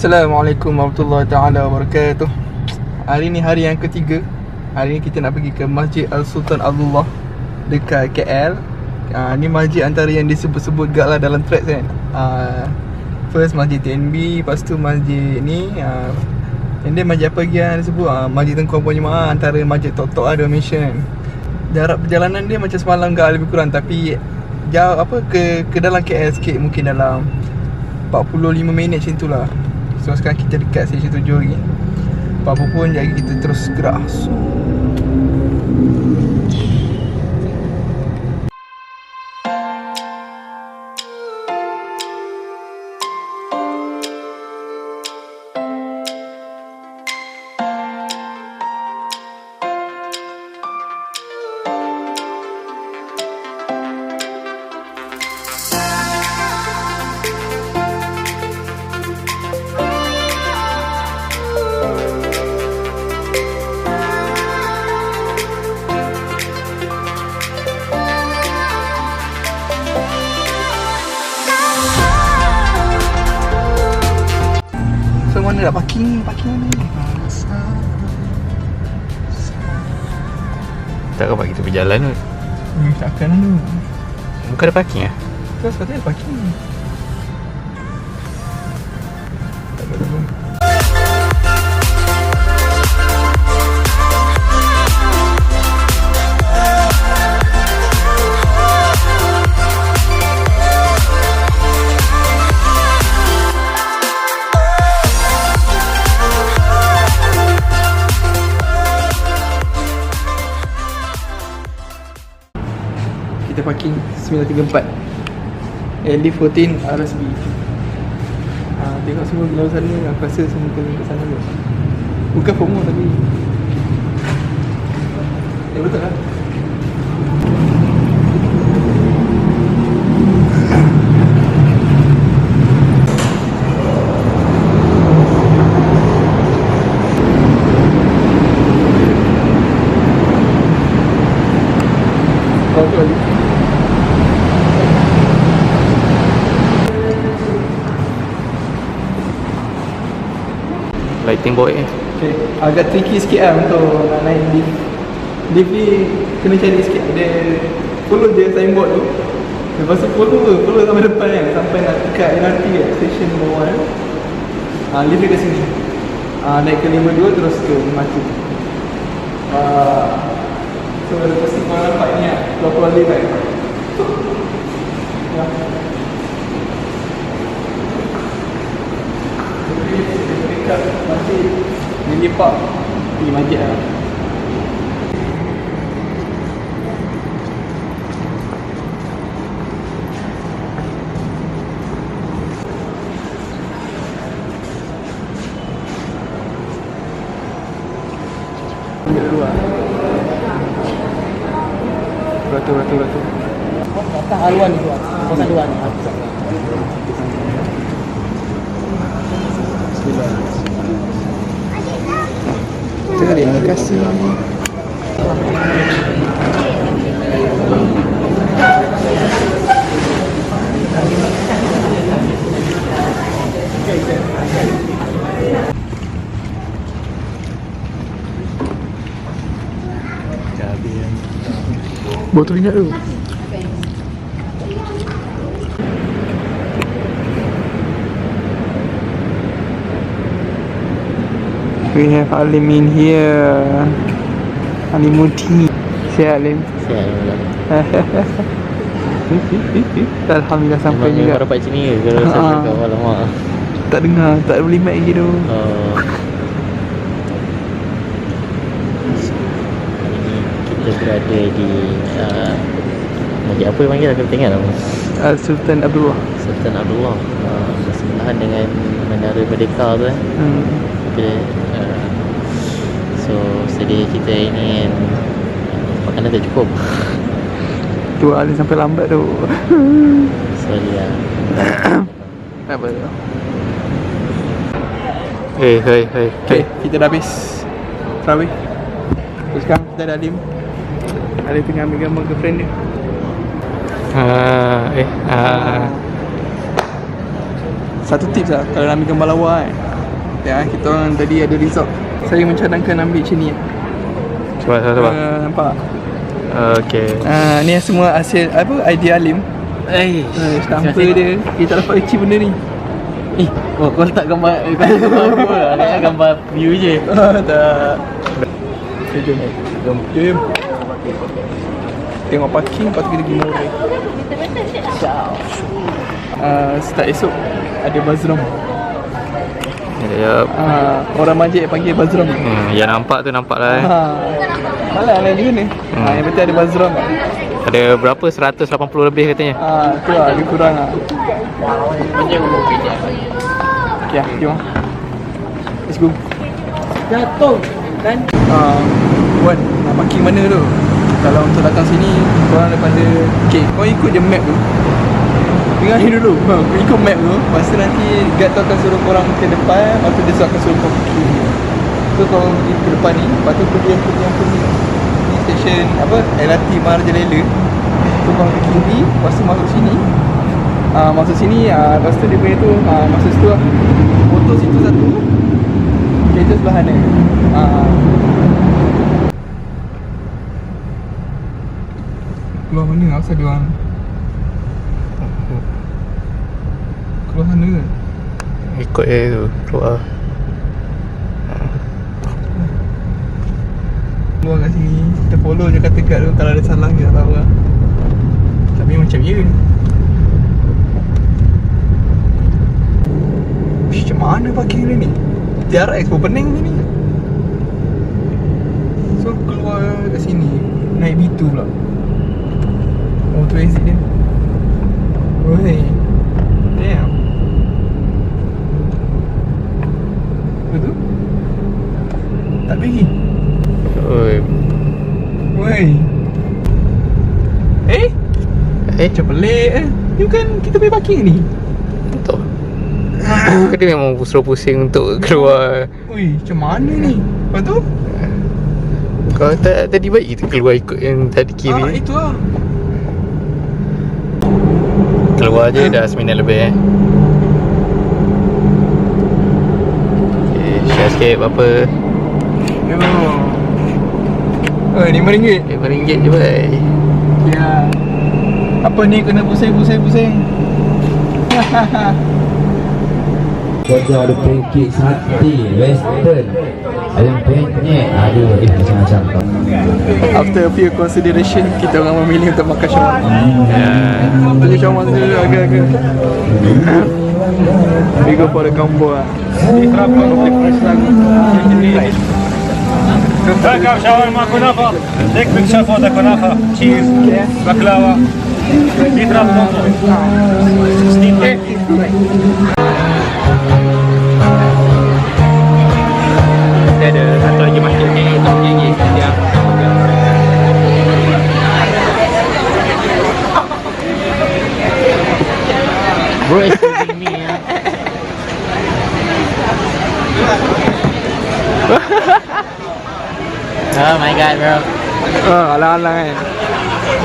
Assalamualaikum warahmatullahi taala wabarakatuh. Hari ni hari yang ketiga. Hari ni kita nak pergi ke Masjid Al-Sultan Abdullah dekat KL. Ni masjid antara yang disebut-sebut gak lah dalam threads kan. First Masjid TNB, lepas tu masjid ni and then masjid apa lagi yang disebut Masjid Tengku Puan Jemaah, antara masjid top-top ada mention. Jarak perjalanan dia macam semalam gak lebih kurang, tapi jauh apa ke dalam KL sikit, mungkin dalam 45 minit macam tu lah. So sekarang kita dekat stesen 7 lagi. Apa-apa pun jadi kita terus gerak. Mana nak parking? Parking mana ni? Tak apa kita berjalan kot. Takkan tu. Bukan ada parking lah? Terus kata ada parking. Tak ada pun. Kita parking 934 lift 14 RSB. Tengok semua belah sana. Aku rasa semua kena ke sana kot. Bukan FOMO tapi betul lah. Lighting boy Okay, agak tricky sikit lah untuk nak naik lift. Lift ni kena cari sikit. Dia follow je signboard tu. Lepas tu follow sampai depan kan. Sampai nak dekat LRT kan, station bawah kan. Lift dekat sini. Naik ke 52 terus ke MRT. So lepas ni korang nampak ni lah, keluar lift kan. Dekat masjid Lily Park di masjid lah. Beratur. Atas haluan ni tuan. Kawasan luar ni. Terima kasih. Botol minyak tu. We have Alim in here. Alimuti. Sihat Alim? Sihat. Alhamdulillah sampai juga. Memang dapat sini ke kalau saya cakap alamak. Tak dengar, tak boleh mic lagi tu. Kita berada di masjid apa panggil aku tengok nama? Sultan Abdullah. Sultan Abdullah. Bersebelahan dengan Menara Merdeka tu Okay. So sedih kita ini makanan tak cukup. Tu Alim sampai lambat tu. Sorry lah. Apa tu? Hey. Okay, kita dah habis Tarawih. Terus sekarang kita ada Alim. Alim tengah ambil gambar girlfriend dia. Satu tips lah kalau nak ambil gambar lawa kan. Ya, kita orang tadi ada resort. Saya mencadangkan ambil macam ni. Cuba. Nampak? Okay. Ni semua hasil apa idea Alim. Stamper dia. Kita tak dapat achieve benda ni. Kau letak gambar gambar view je. Tak. Jom. Tengok parking, lepas tu kita pergi Moray. Start esok ada Bazram. Sekejap. Orang Majid panggil Bazram. Yang nampak tu nampak lah Malah lain di mana. Yang penting ada Bazram. Ada berapa? 180 lebih katanya. Tu lah, lebih kurang lah. Okay lah, jom. Let's go. Jatuh kan? Wan, nak parking mana tu? Kalau untuk datang sini, korang daripada okay, kau ikut je map tu. Dengar ni dulu. Kau ikut map tu. Lepas tu nanti guide tu akan suruh korang ke depan. Lepas tu dia akan suruh kau ke kiri. So kau pergi ke depan ni. Lepas tu pergi yang ni stesen apa, LRT Mahajalela. So kau ke kiri. Lepas tu masuk sini. Masuk sini. Lepas tu dia punya tu masuk situ lah. Foto situ satu. Kereta sebelah sana. Keluar mana? Asal dia orang keluar sana ke? Ikut je tu, keluar. Keluar kat sini. Kita follow je kata kat tu. Kalau ada salah kita tak tahu lah. Tapi macam ya. Macam mana parking dia ni? TRX pun pening ni. So keluar kat sini. Naik B2 pula. Oh tu exit dia. Oi. Damn. Betul? Tak pergi. Oi. Macam pelik ni kan kita pergi parking ni. Betul. Dia memang suruh pusing untuk keluar. Ui, macam mana ni? Lepas tu? Kau tadi baik kita keluar ikut yang tadi kiri. Itu lah. Keluar je dah 9 lebih Okay, share sikit berapa? RM5. RM5 je baik. Ya. Apa ni kena pusing. Kita ada pancake sate western, ayam penyet, ada macam-macam. After a few consideration, kita orang memilih untuk makan shawarma. Tunjuk shawarma tu dulu agak-agak. We go for the combo lah. Welcome shawarma kunafa. Take picture for the kunafa. Cheese, baklava. Mitra combo. 16. Dia ada satu lagi masjid ni, satu lagi yang bro is using me Oh my god bro. Alang-alang kan.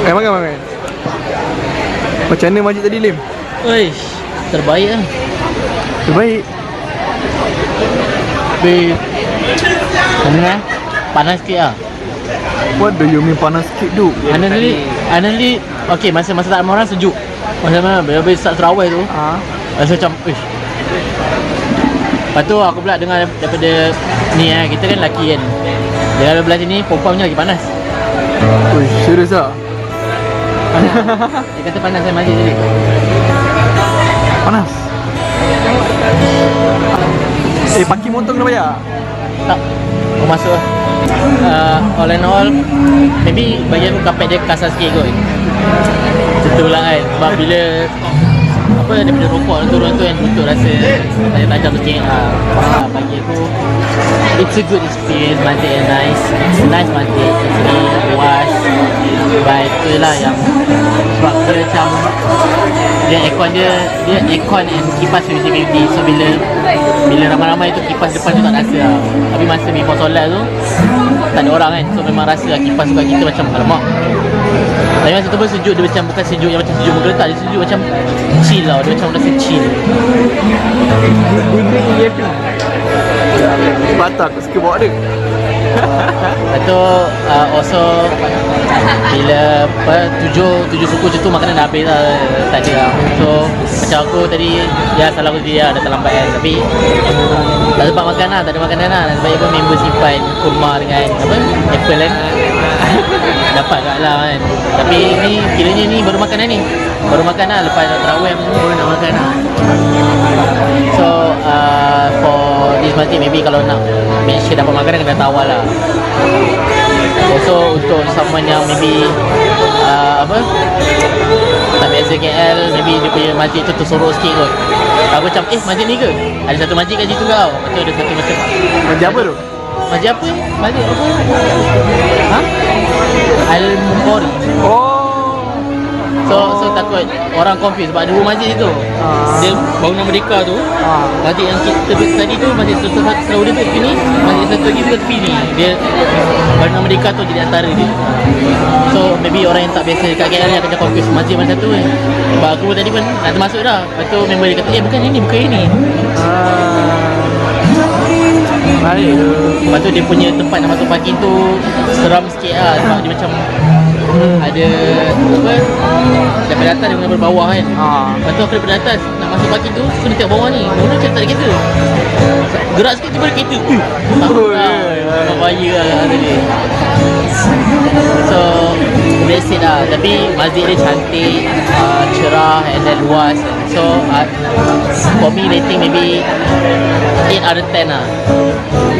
Makan. Macam mana masjid tadi, Lim? Uish, terbaik lah. Terbaik. Tengah panas sikit lah. What do you mean panas sikit tu? Honestly, okay, masa tak ramai orang sejuk. Masa bila start terawih tu, rasa macam uish. Lepas tu aku pula dengar daripada ni kita kan lelaki kan. Dia belah sini perempuan punya lagi panas. Uish, serius tak? Dia kata panas masjid tadi. Panas. Parking motor kena bayar? Tak. Kau masuk lah. All in all, maybe bagi aku kapet dia kasar sikit kot. Macam tu lah kan. Sebab bila apa dia punya rokok turun tu yang tutup rasa tajam sikit. Bagi aku, it's a good experience. Masjid yang nice. It's a nice masjid. Actually luas. Baik tu lah yang sebab dia macam dia aircon and kipas 50-50. So bila ramai-ramai tu kipas depan tu tak rasa lah. Tapi masa before solat tu tak ada orang kan. So memang rasa lah kipas kat kita macam alamak Tapi masa tu pun sejuk, dia macam bukan sejuk yang macam sejuk menggeletar, dia sejuk macam chill lah, dia macam rasa chill. Sebab tu aku suka bawa dia. Lepas tu also bila tujuh suku macam tu makanan dah habis lah, tak ada lah. So macam aku tadi, ya salah aku tadi lah, dah terlambat kan. Tapi tak sempat makan lah, tak ada makanan lah. Sebab pun member simpan kurma dengan apa, apple kan. Dapat kat lah kan. Tapi ni kiranya ni baru makan dah ni. Baru makan lah, lepas tarawih apa semua baru nak makan lah. So for this masjid maybe kalau nak make sure dapat makanan kena tawar lah. Also untuk someone yang maybe apa, tak biasa KL, maybe dia punya masjid tu tersorok sikit kot. Aku macam masjid ni ke? Ada satu masjid kat situ tau. Lepas tu ada satu macam Masjid apa tu? masjid apa? Masjid apa? Ha? Al-Mukhari. So takut orang confuse sebab ada dua masjid situ. Dia bangunan Merdeka tu. Masjid yang kita tadi tu masjid Salahuddin tu tepi ni, masjid satu lagi tu tepi ni. Dia bangunan Merdeka tu jadi antara dia. So maybe orang yang tak biasa dekat KL ni akan confuse masjid mana satu kan. Sebab aku tadi pun nak termasuk dah. Lepas tu member dia kata bukan ini, bukan ini. Baik. Lepas tu dia punya tempat nak masuk parking tu seram sikit lah. Sebab dia macam ada apa, daripada atas dia kena berbawah kan. Lepas tu aku daripada atas nak masuk parking tu, kena tengok bawah ni, mula macam tak ada kereta. Gerak sikit tiba ada kereta. Takut lah, bahaya lah tadi. So that's it lah. Tapi masjid dia cantik, cerah and then luas. So for me rating maybe 8 out of 10 lah.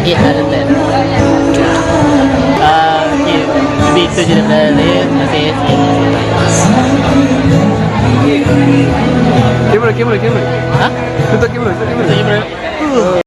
8 out of 10. Okay, maybe itu je daripada saya. Terima kasih. Kamera. Ha? Tutup kamera. Itu je bro.